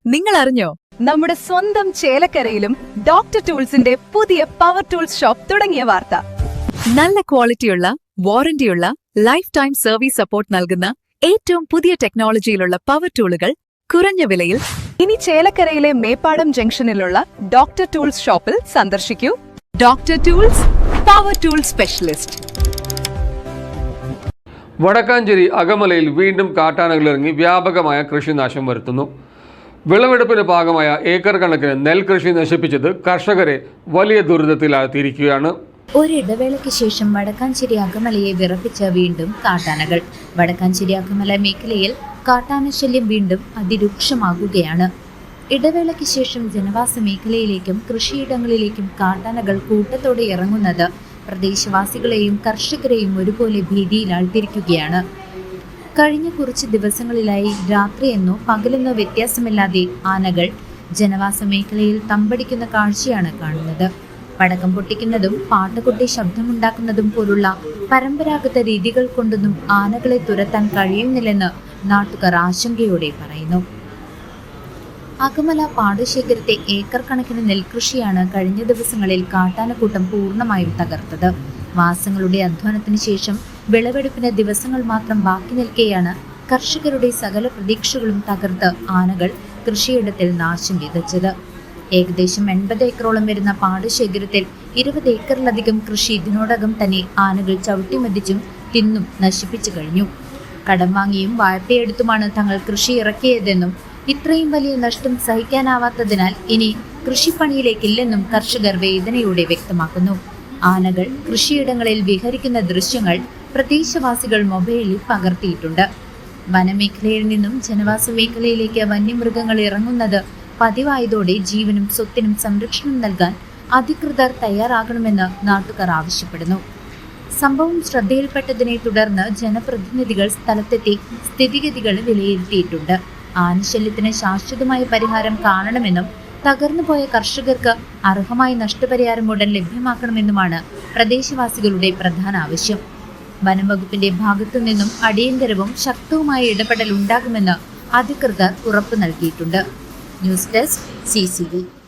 നിങ്ങൾ അറിഞ്ഞോ, നമ്മുടെ സ്വന്തം ചേലക്കരയിലും ഡോക്ടർ ടൂൾസിന്റെ പുതിയ പവർ ടൂൾസ് ഷോപ്പ് തുടങ്ങിയ വാർത്ത. നല്ല ക്വാളിറ്റിയുള്ള, വാറന്റിയുള്ള, ലൈഫ് ടൈം സർവീസ് സപ്പോർട്ട് നൽകുന്ന ഏറ്റവും പുതിയ ടെക്നോളജിയിലുള്ള പവർ ടൂളുകൾ കുറഞ്ഞ വിലയിൽ ഇനി ചേലക്കരയിലെ മേപ്പാടം ജംഗ്ഷനിലുള്ള ഡോക്ടർ ടൂൾസ് ഷോപ്പിൽ സന്ദർശിക്കൂ. Doctor tools, power tool specialist. Vadakkancherry അകമലയിൽ വീണ്ടും കാട്ടാനകളിറങ്ങി വ്യാപകമായ കൃഷിനാശം വരുത്തുന്നു. വിളവെടുപ്പിന് ഭാഗമായ ഏക്കർ കണക്കിന് നെൽകൃഷി നശിപ്പിച്ചത് കർഷകരെ വലിയ ദുരിതത്തിലാഴ്ത്തിയിരിക്കുകയാണ്. ഒരിടവേളയ്ക്ക് ശേഷം വടക്കാഞ്ചേരി അകമലയെ വിറപ്പിച്ച വീണ്ടും കാട്ടാനകൾ. വടക്കാഞ്ചേരി അകമല മേഖലയിൽ കാട്ടാനശല്യം വീണ്ടും അതിരൂക്ഷമാകുകയാണ്. ഇടവേളയ്ക്ക് ശേഷം ജനവാസ മേഖലയിലേക്കും കൃഷിയിടങ്ങളിലേക്കും കാട്ടാനകൾ കൂട്ടത്തോടെ ഇറങ്ങുന്നത് പ്രദേശവാസികളെയും കർഷകരെയും ഒരുപോലെ ഭീതിയിലാഴ്ത്തിയിരിക്കുകയാണ്. കഴിഞ്ഞ കുറച്ച് ദിവസങ്ങളിലായി രാത്രിയെന്നോ പകലെന്നോ വ്യത്യാസമില്ലാതെ ആനകൾ ജനവാസ മേഖലയിൽ തമ്പടിക്കുന്ന കാഴ്ചയാണ് കാണുന്നത്. പടക്കം പൊട്ടിക്കുന്നതും പാട്ടുകൊട്ടി ശബ്ദമുണ്ടാക്കുന്നതും പോലുള്ള പരമ്പരാഗത രീതികൾ കൊണ്ടൊന്നും ആനകളെ തുരത്താൻ കഴിയുന്നില്ലെന്ന് നാട്ടുകാർ ആശങ്കയോടെ പറയുന്നു. അകമല പാടശേഖരത്തെ ഏക്കർ കണക്കിന് നെൽകൃഷിയാണ് കഴിഞ്ഞ ദിവസങ്ങളിൽ കാട്ടാനക്കൂട്ടം പൂർണ്ണമായും തകർത്തത്. മാസങ്ങളുടെ അധ്വാനത്തിന് ശേഷം വിളവെടുപ്പിന് ദിവസങ്ങൾ മാത്രം ബാക്കി നിൽക്കെയാണ് കർഷകരുടെ സകല പ്രതീക്ഷകളും തകർത്ത് ആനകൾ കൃഷിയിടത്തിൽ നാശം വിതച്ചത്. ഏകദേശം 80 ഏക്കറോളം വരുന്ന പാടശേഖരത്തിൽ 20 ഏക്കറിലധികം കൃഷി ഇതിനോടകം തന്നെ ആനകൾ ചവിട്ടിമെതിച്ചും തിന്നും നശിപ്പിച്ചു കഴിഞ്ഞു. കടം വാങ്ങിയും വായ്പയെടുത്തുമാണ് തങ്ങൾ കൃഷി ഇറക്കിയതെന്നും ഇത്രയും വലിയ നഷ്ടം സഹിക്കാനാവാത്തതിനാൽ ഇനി കൃഷിപ്പണിയിലേക്കില്ലെന്നും കർഷകർ വേദനയോടെ വ്യക്തമാക്കുന്നു. ആനകൾ കൃഷിയിടങ്ങളിൽ വിഹരിക്കുന്ന ദൃശ്യങ്ങൾ പ്രദേശവാസികൾ മൊബൈലിൽ പകർത്തിയിട്ടുണ്ട്. വനമേഖലയിൽ നിന്നും ജനവാസ മേഖലയിലേക്ക് വന്യമൃഗങ്ങൾ ഇറങ്ങുന്നത് പതിവായതോടെ ജീവനും സ്വത്തിനും സംരക്ഷണം നൽകാൻ അധികൃതർ തയ്യാറാകണമെന്ന് നാട്ടുകാർ ആവശ്യപ്പെടുന്നു. സംഭവം ശ്രദ്ധയിൽപ്പെട്ടതിനെ തുടർന്ന് ജനപ്രതിനിധികൾ സ്ഥലത്തെത്തി സ്ഥിതിഗതികൾ വിലയിരുത്തിയിട്ടുണ്ട്. ആനശല്യത്തിന് ശാശ്വതമായ പരിഹാരം കാണണമെന്നും തകർന്നുപോയ കർഷകർക്ക് അർഹമായ നഷ്ടപരിഹാരം ഉടൻ ലഭ്യമാക്കണമെന്നുമാണ് പ്രദേശവാസികളുടെ പ്രധാന ആവശ്യം. വനംവകുപ്പിന്റെ ഭാഗത്തു നിന്നും അടിയന്തരവും ശക്തവുമായ ഇടപെടൽ ഉണ്ടാകുമെന്ന് അധികൃതർ ഉറപ്പു നൽകിയിട്ടുണ്ട്. News desk CCV.